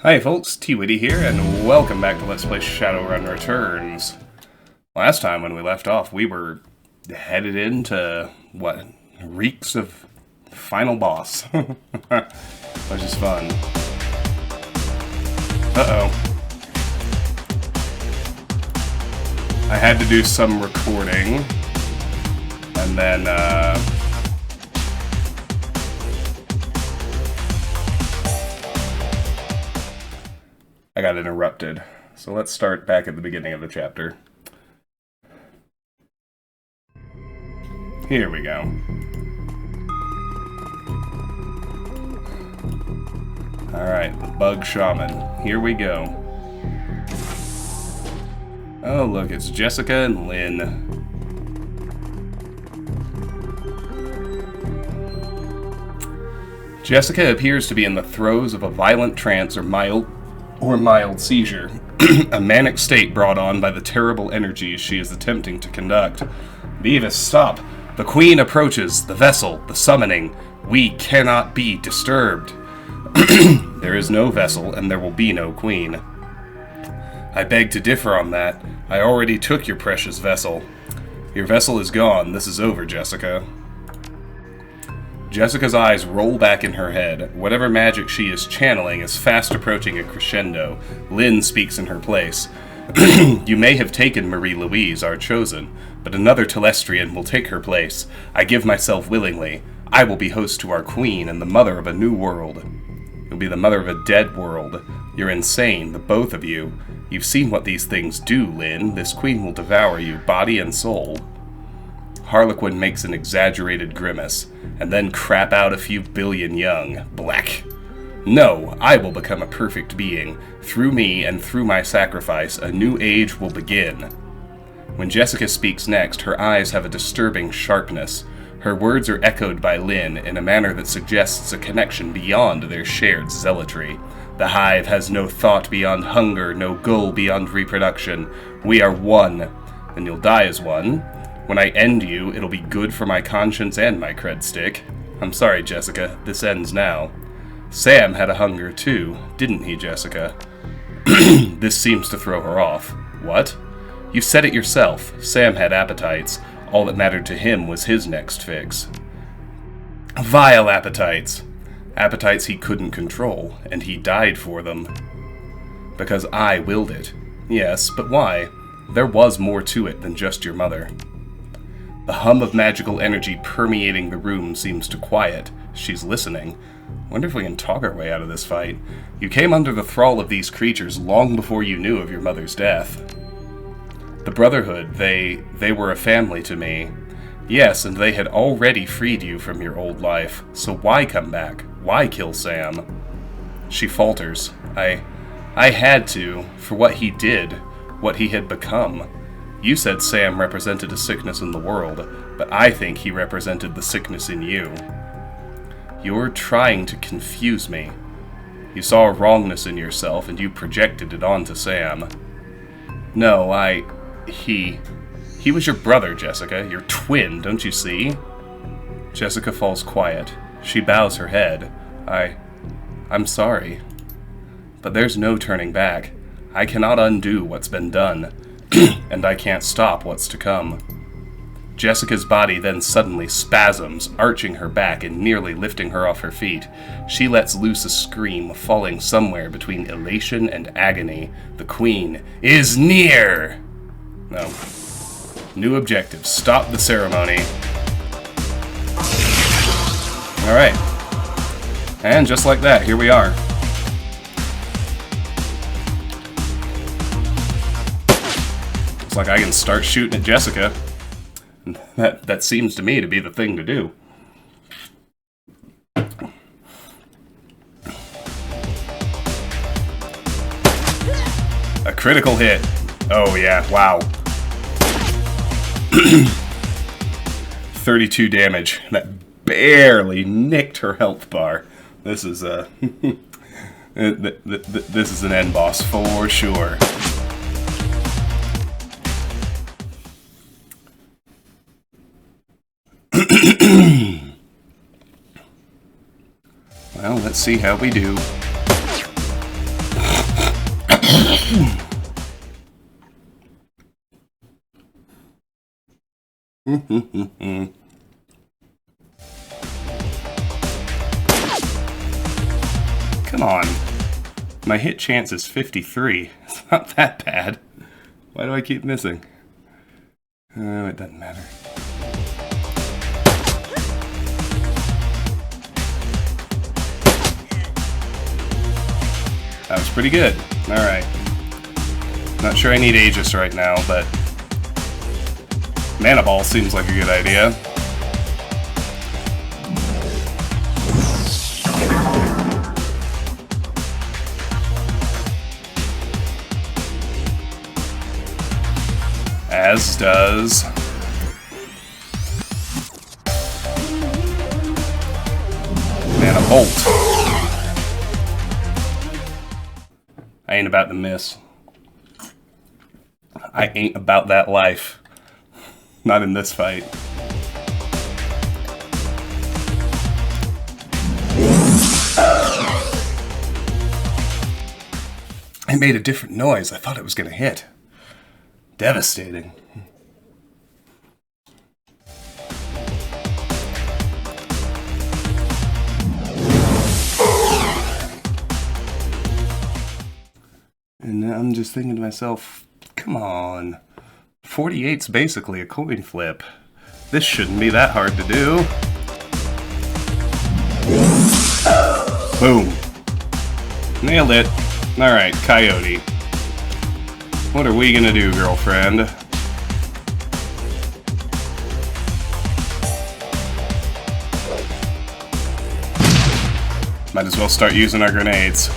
Hi folks, T-Witty here, and welcome back to Let's Play Shadowrun Returns. Last time when we left off, we were headed into, what, reeks of final boss. Which is fun. Uh-oh. I had to do some recording, and then, I got interrupted. So let's start back at the beginning of the chapter. Here we go. Alright, the Bug Shaman. Here we go. Oh look, it's Jessica and Lynn. Jessica appears to be in the throes of a violent trance or mild seizure, a manic state brought on by the terrible energies she is attempting to conduct. Beavis, stop! The Queen approaches, the vessel, the summoning. We cannot be disturbed. There is no vessel, and there will be no Queen. I beg to differ on that. I already took your precious vessel. Your vessel is gone. This is over, Jessica. Jessica's eyes roll back in her head. Whatever magic she is channeling is fast approaching a crescendo. Lynn speaks in her place. You may have taken Marie-Louise, our chosen, but another Telestrian will take her place. I give myself willingly. I will be host to our queen and the mother of a new world. You'll be the mother of a dead world. You're insane, the both of you. You've seen what these things do, Lynn. This queen will devour you, body and soul. Harlequin makes an exaggerated grimace, and then crap out a few billion young. Black. No, I will become a perfect being. Through me and through my sacrifice, a new age will begin. When Jessica speaks next, her eyes have a disturbing sharpness. Her words are echoed by Lynn in a manner that suggests a connection beyond their shared zealotry. The hive has no thought beyond hunger, no goal beyond reproduction. We are one, and you'll die as one. When I end you, it'll be good for my conscience and my cred stick. I'm sorry, Jessica. This ends now. Sam had a hunger too, didn't he, Jessica? This seems to throw her off. What? You said it yourself. Sam had appetites. All that mattered to him was his next fix. Vile appetites. Appetites he couldn't control, and he died for them. Because I willed it. Yes, but why? There was more to it than just your mother. The hum of magical energy permeating the room seems to quiet. She's listening. Wonder if we can talk our way out of this fight. You came under the thrall of these creatures long before you knew of your mother's death. The Brotherhood, they were a family to me. Yes, and they had already freed you from your old life. So why come back? Why kill Sam? She falters. I had to, for what he did, what he had become. You said Sam represented a sickness in the world, but I think he represented the sickness in you. You're trying to confuse me. You saw a wrongness in yourself, and you projected it onto Sam. No, he was your brother, Jessica, your twin, don't you see? Jessica falls quiet. She bows her head. I'm sorry. But there's no turning back. I cannot undo what's been done. And I can't stop what's to come. Jessica's body then suddenly spasms, arching her back and nearly lifting her off her feet. She lets loose a scream, falling somewhere between elation and agony. The Queen is near! No. New objective. Stop the ceremony. Alright. And just like that, here we are. Looks like I can start shooting at Jessica. That seems to me to be the thing to do. A critical hit. Oh yeah, wow. 32 damage. That barely nicked her health bar. This is this is an end boss for sure. Well, let's see how we do. Come on. My hit chance is 53. It's not that bad. Why do I keep missing? Oh, it doesn't matter. That was pretty good. Alright. Not sure I need Aegis right now, but Mana Ball seems like a good idea. As does Mana Bolt. I ain't about to miss. I ain't about that life. Not in this fight. It made a different noise. I thought it was gonna hit. Devastating. And now I'm just thinking to myself, come on. 48's basically a coin flip. This shouldn't be that hard to do. Boom. Nailed it. Alright, Coyote. What are we gonna do, girlfriend? Might as well start using our grenades.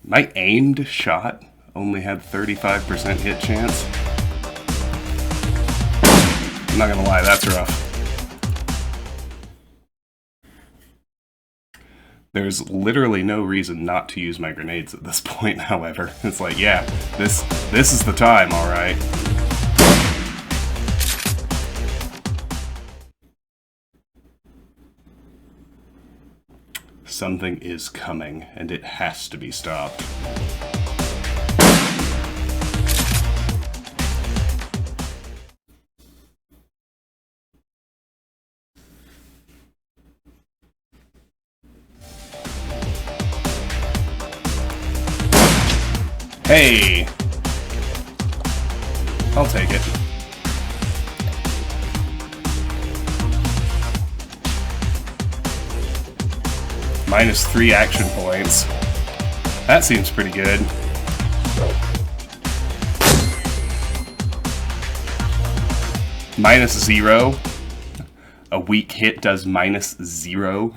My aimed shot only had 35% hit chance. I'm not gonna lie, that's rough. There's literally no reason not to use my grenades at this point, however. It's like, yeah, this is the time, alright. Something is coming, and it has to be stopped. Hey! I'll take it. -3 action points. That seems pretty good. -0. A weak hit does -0.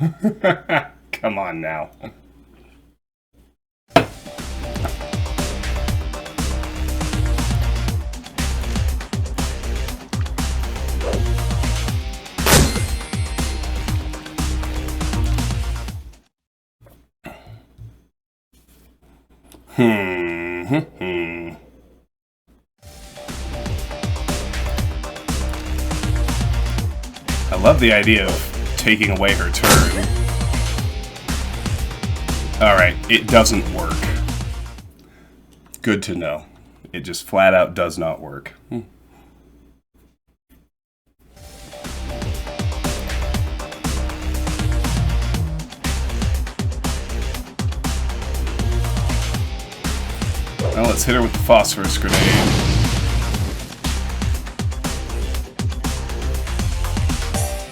Come on now. I love the idea of taking away her turn. Alright, it doesn't work. Good to know. It just flat out does not work. Well, let's hit her with the phosphorus grenade.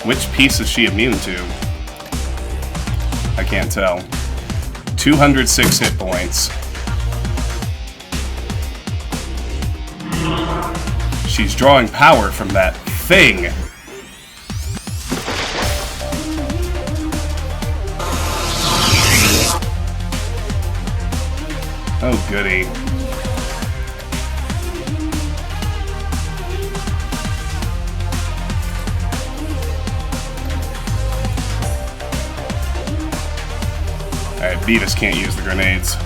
Which piece is she immune to? I can't tell. 206 hit points. She's drawing power from that thing. Oh, goody. Beavis can't use the grenades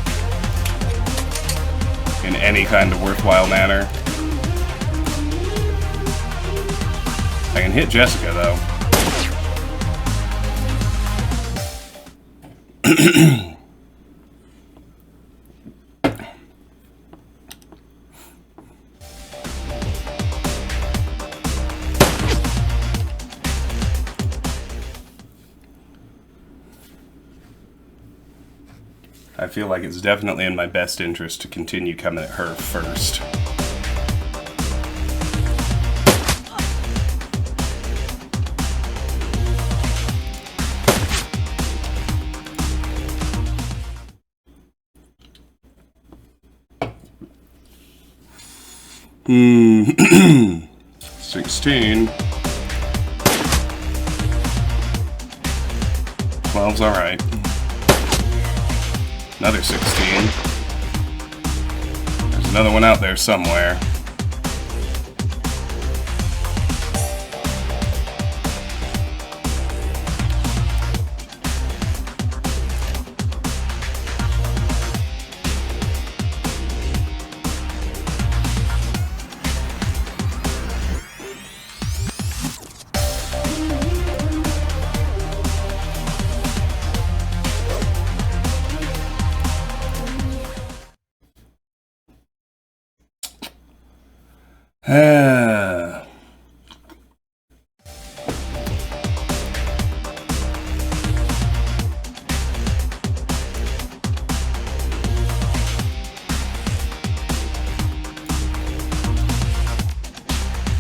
in any kind of worthwhile manner. I can hit Jessica, though. I feel like it's definitely in my best interest to continue coming at her first. Hmm. 16. 12's alright. Another 16. There's another one out there somewhere.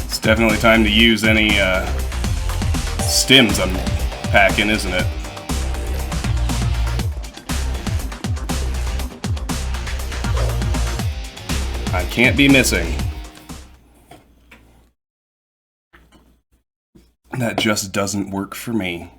It's definitely time to use any stims I'm packing, isn't it? I can't be missing. That just doesn't work for me.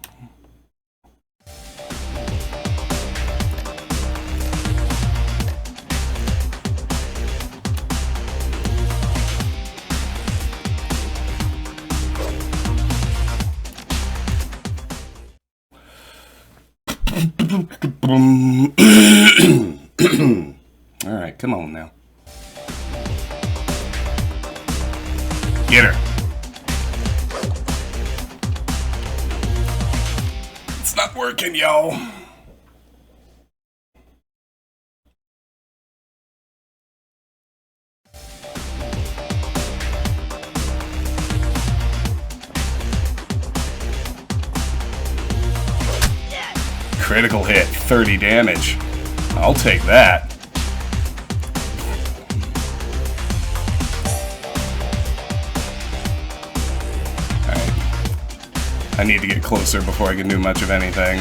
Alright, come on now. Get her. It's not working, y'all. Critical hit, 30 damage. I'll take that. I need to get closer before I can do much of anything.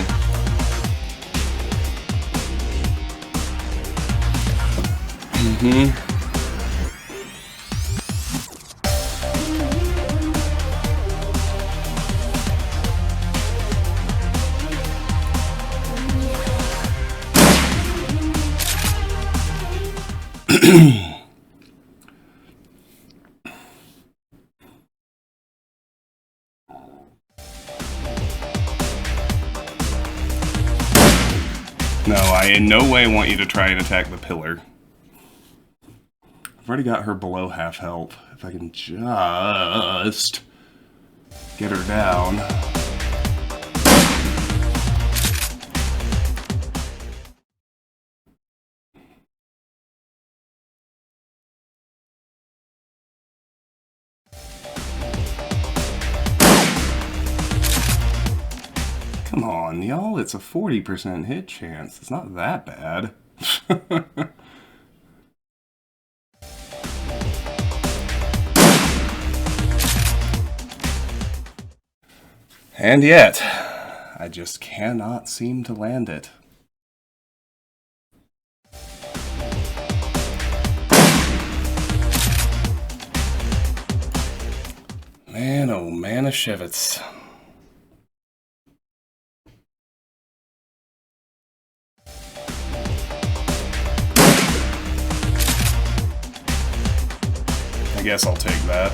No, I in no way want you to try and attack the pillar. I've already got her below half health. If I can just get her down. Come on, y'all, it's a 40% hit chance. It's not that bad. And yet, I just cannot seem to land it. Man, oh man, a Shivets. I guess I'll take that.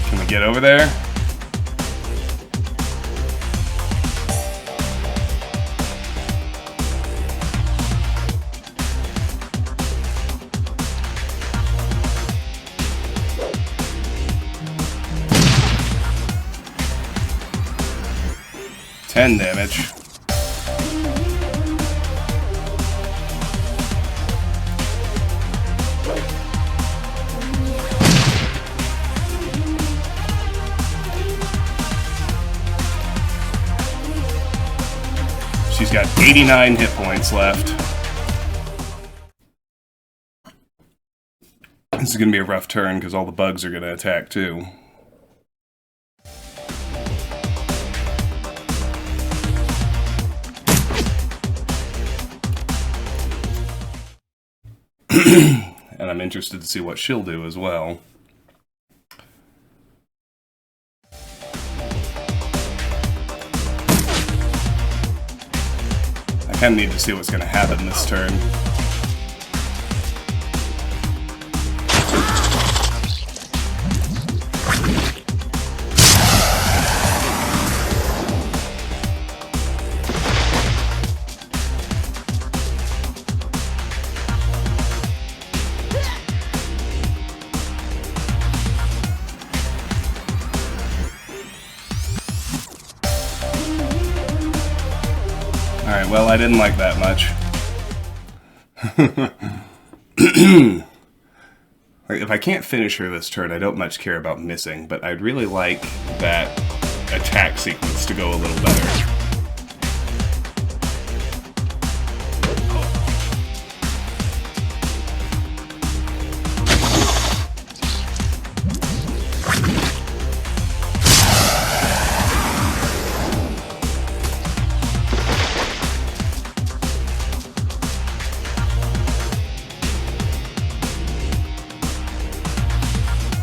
Can we get over there? 10 damage. She's got 89 hit points left. This is going to be a rough turn because all the bugs are going to attack too. And I'm interested to see what she'll do as well. I kind of need to see what's going to happen this turn. Alright, well, I didn't like that much. Like, if I can't finish her this turn, I don't much care about missing, but I'd really like that attack sequence to go a little better.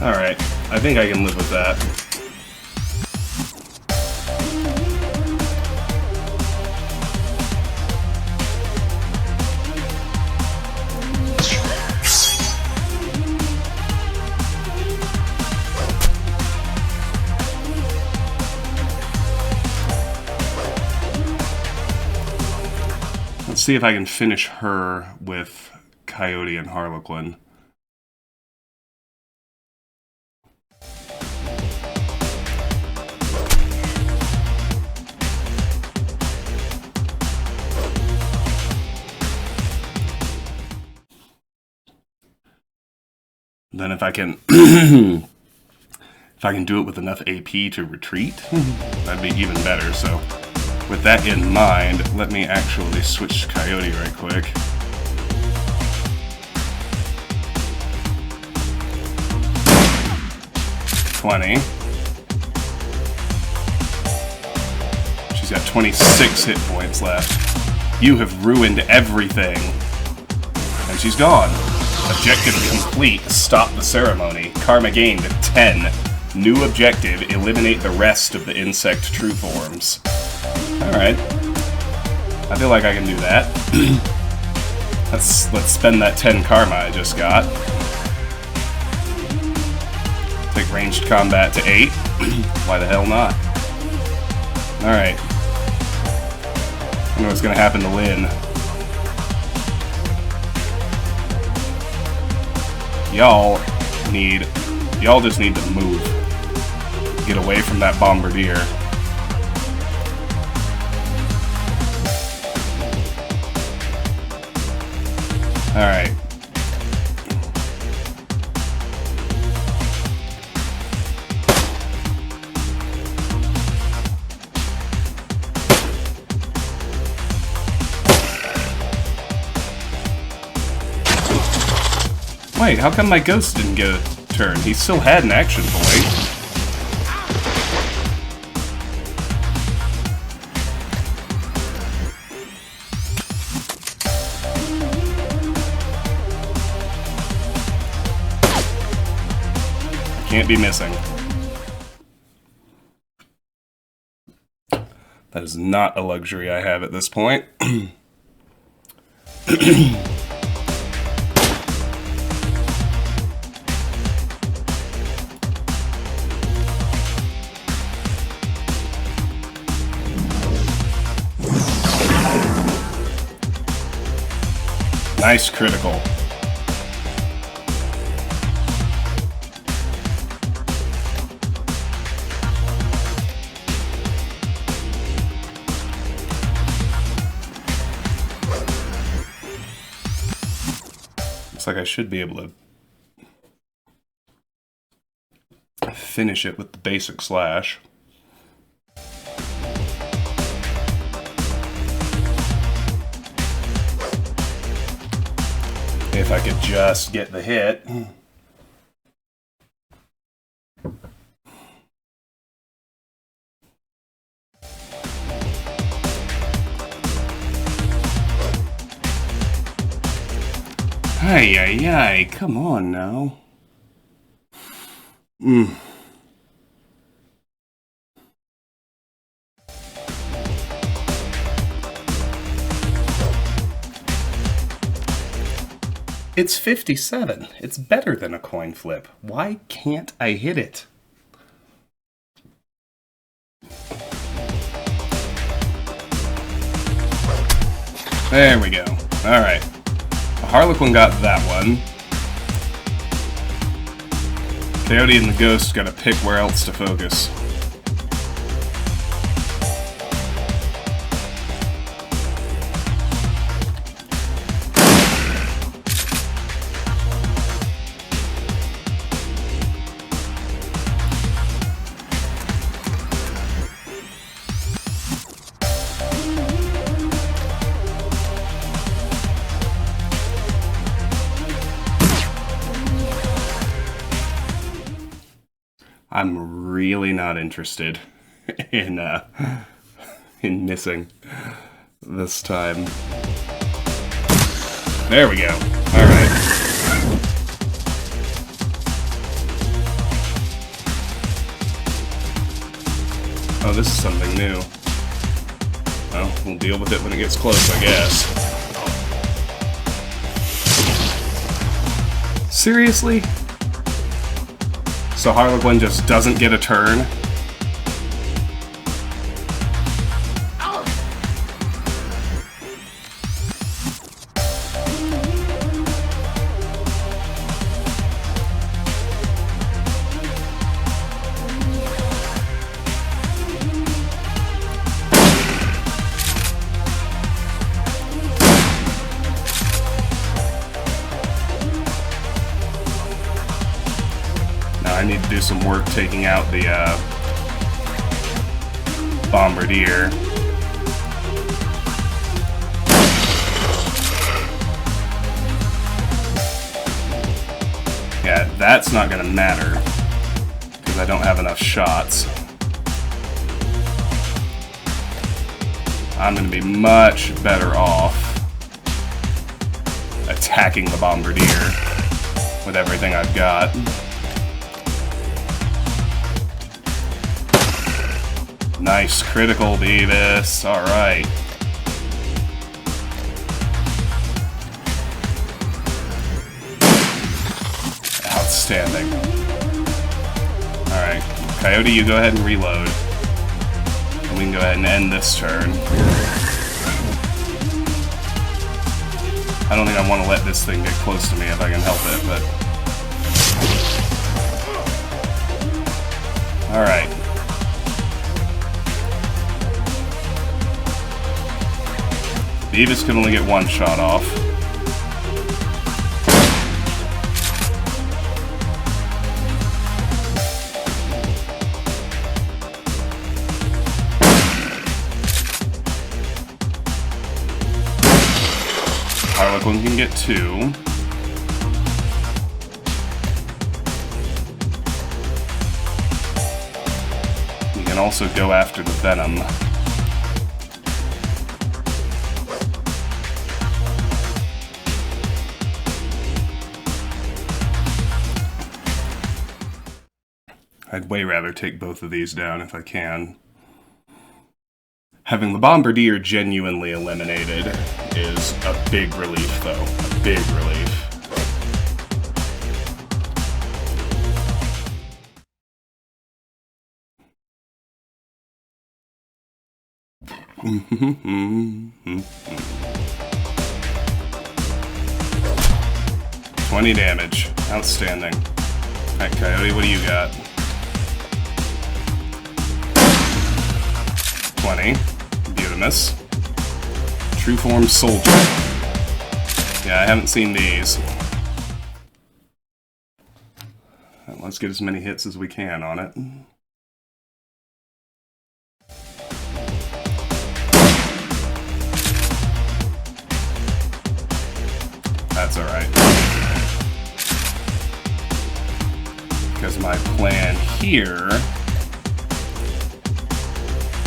Alright, I think I can live with that. Let's see if I can finish her with Coyote and Harlequin. Then if I can if I can do it with enough AP to retreat, that'd be even better. So with that in mind, let me actually switch to Coyote right quick. She's got 26 hit points left. You have ruined everything. And she's gone. Objective complete. Stop the ceremony. Karma gained 10. New objective. Eliminate the rest of the insect true forms. Alright. I feel like I can do that. Let's spend that 10 karma I just got. Take ranged combat to 8. Why the hell not? Alright. I know what's gonna happen to Lynn. Y'all just need to move. Get away from that bombardier. Alright. Wait, how come my ghost didn't get a turn? He still had an action point. Can't be missing. That is not a luxury I have at this point. Nice critical. Looks like I should be able to finish it with the basic slash. If I could just get the hit. Ay, ay, ay, come on now. It's 57. It's better than a coin flip. Why can't I hit it? There we go. Alright. Harlequin got that one. Coyote and the Ghost gotta pick where else to focus. I'm really not interested in missing this time. There we go. All right. Oh, this is something new. Well, we'll deal with it when it gets close, I guess. Seriously? So Harlequin just doesn't get a turn? I need to do some work taking out the Bombardier. Yeah, that's not going to matter because I don't have enough shots. I'm going to be much better off attacking the Bombardier with everything I've got. Nice critical, Beavis. Alright. Outstanding. Alright. Coyote, you go ahead and reload. And we can go ahead and end this turn. I don't think I want to let this thing get close to me if I can help it, but... Alright. Beavis can only get one shot off. Harlequin can get two. You can also go after the Venom. I'd way rather take both of these down if I can. Having the Bombardier genuinely eliminated is a big relief, though. A big relief. $20 damage. Outstanding. Alright, Coyote, what do you got? 20. Beautimus. True Form Soldier. Yeah, I haven't seen these. Let's get as many hits as we can on it. That's alright. Because my plan here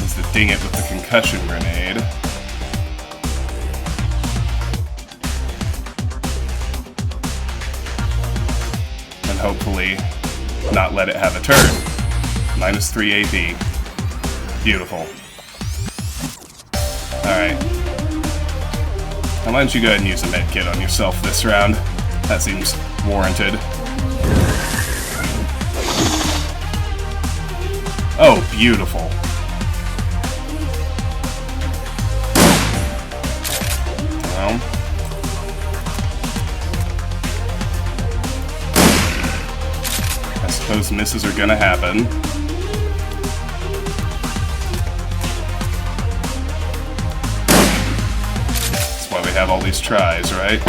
is to ding it with the concussion grenade. And hopefully not let it have a turn. -3 AP. Beautiful. Alright. Now why don't you go ahead and use a medkit on yourself this round? That seems warranted. Oh, beautiful. Well. I suppose misses are gonna happen. That's why we have all these tries, right?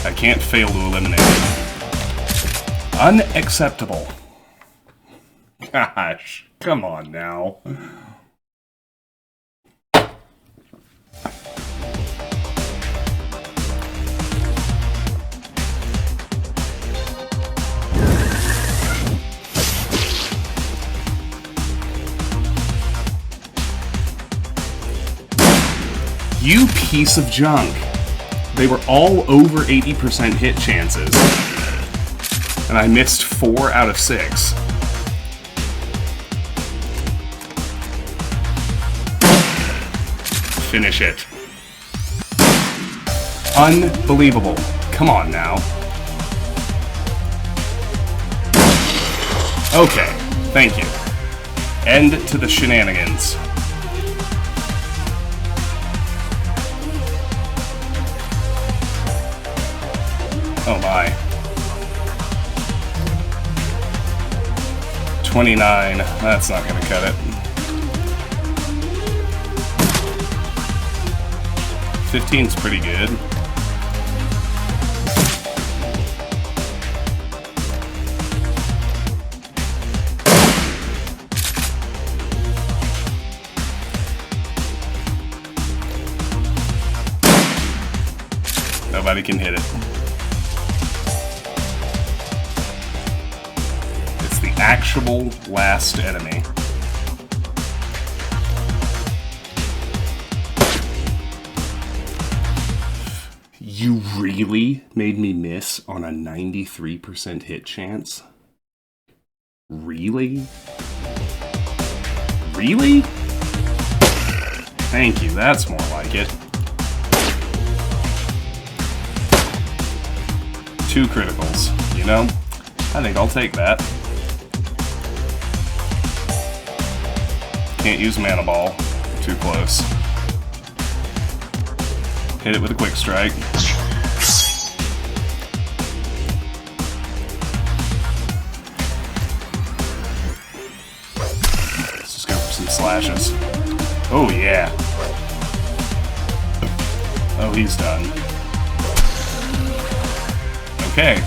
I can't fail to eliminate it. Unacceptable. Gosh, come on now. You piece of junk. They were all over 80% hit chances. And I missed 4 out of 6. Finish it. Unbelievable. Come on now. Okay, thank you. End to the shenanigans. Oh my. 29. That's not gonna cut it. 15's pretty good. Nobody can hit it. Actual last enemy. You really made me miss on a 93% hit chance? Really? Really? Thank you, that's more like it. 2 criticals, you know? I think I'll take that. Can't use Mana Ball. Too close. Hit it with a quick strike. Let's just go for some slashes. Oh yeah. Oh, he's done. Okay.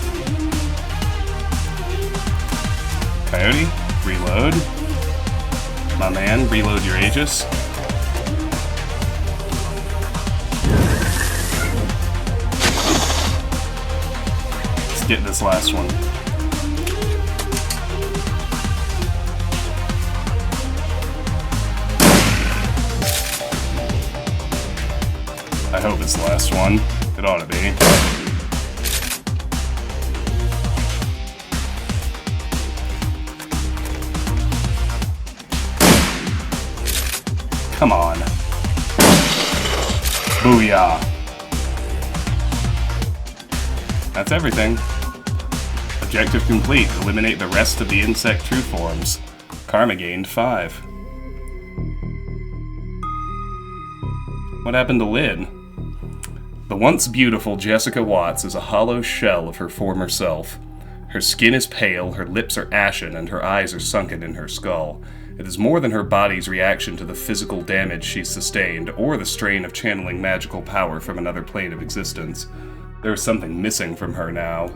Coyote, reload. My man, reload your Aegis. Let's get this last one. I hope it's the last one. It ought to be. Come on. Booyah. That's everything. Objective complete. Eliminate the rest of the insect true forms. Karma gained 5. What happened to Lynn? The once beautiful Jessica Watts is a hollow shell of her former self. Her skin is pale, her lips are ashen, and her eyes are sunken in her skull. It is more than her body's reaction to the physical damage she's sustained, or the strain of channeling magical power from another plane of existence. There is something missing from her now.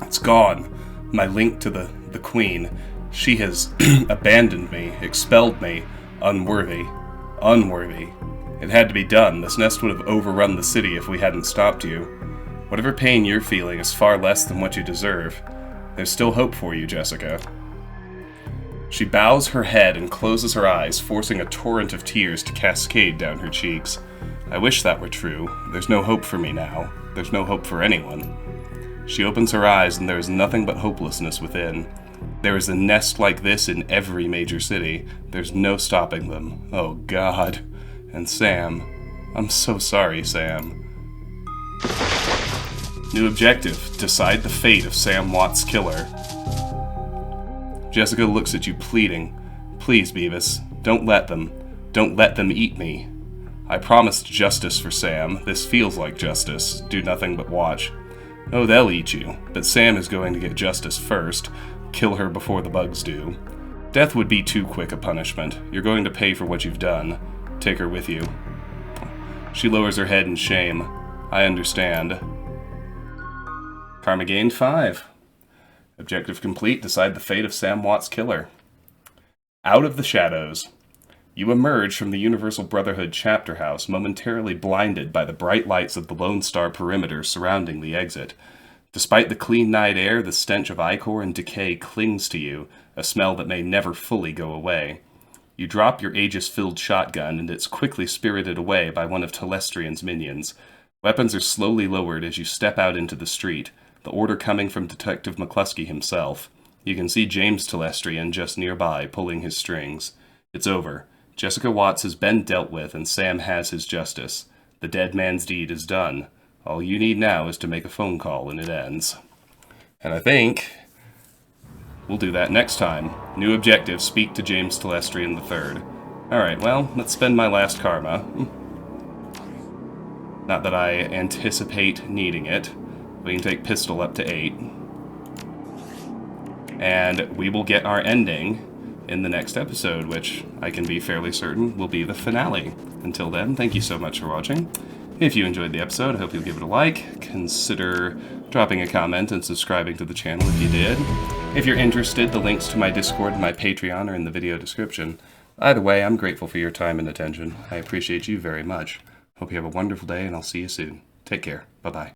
It's gone. My link to the Queen. She has abandoned me, expelled me, unworthy. Unworthy. It had to be done. This nest would have overrun the city if we hadn't stopped you. Whatever pain you're feeling is far less than what you deserve. There's still hope for you, Jessica. She bows her head and closes her eyes, forcing a torrent of tears to cascade down her cheeks. I wish that were true. There's no hope for me now. There's no hope for anyone. She opens her eyes and there is nothing but hopelessness within. There is a nest like this in every major city. There's no stopping them. Oh, God. And Sam. I'm so sorry, Sam. New objective. Decide the fate of Sam Watt's killer. Jessica looks at you pleading. Please, Beavis, don't let them eat me. I promised justice for Sam. This feels like justice. Do nothing but watch. Oh, they'll eat you, but Sam is going to get justice first. Kill her before the bugs do. Death would be too quick a punishment. You're going to pay for what you've done. Take her with you. She lowers her head in shame. I understand. Karma gained 5. Objective complete. Decide the fate of Sam Watt's killer. Out of the shadows. You emerge from the Universal Brotherhood chapter house, momentarily blinded by the bright lights of the Lone Star perimeter surrounding the exit. Despite the clean night air, the stench of ichor and decay clings to you, a smell that may never fully go away. You drop your Aegis-filled shotgun, and it's quickly spirited away by one of Telestrian's minions. Weapons are slowly lowered as you step out into the street, the order coming from Detective McCluskey himself. You can see James Telestrian just nearby, pulling his strings. It's over. Jessica Watts has been dealt with, and Sam has his justice. The dead man's deed is done. All you need now is to make a phone call, and it ends. And I think we'll do that next time. New objective, speak to James Telestrian III. Alright, well, let's spend my last karma. Not that I anticipate needing it. We can take pistol up to 8. And we will get our ending in the next episode, which I can be fairly certain will be the finale. Until then, thank you so much for watching. If you enjoyed the episode, I hope you'll give it a like. Consider dropping a comment and subscribing to the channel if you did. If you're interested, the links to my Discord and my Patreon are in the video description. Either way, I'm grateful for your time and attention. I appreciate you very much. Hope you have a wonderful day, and I'll see you soon. Take care. Bye-bye.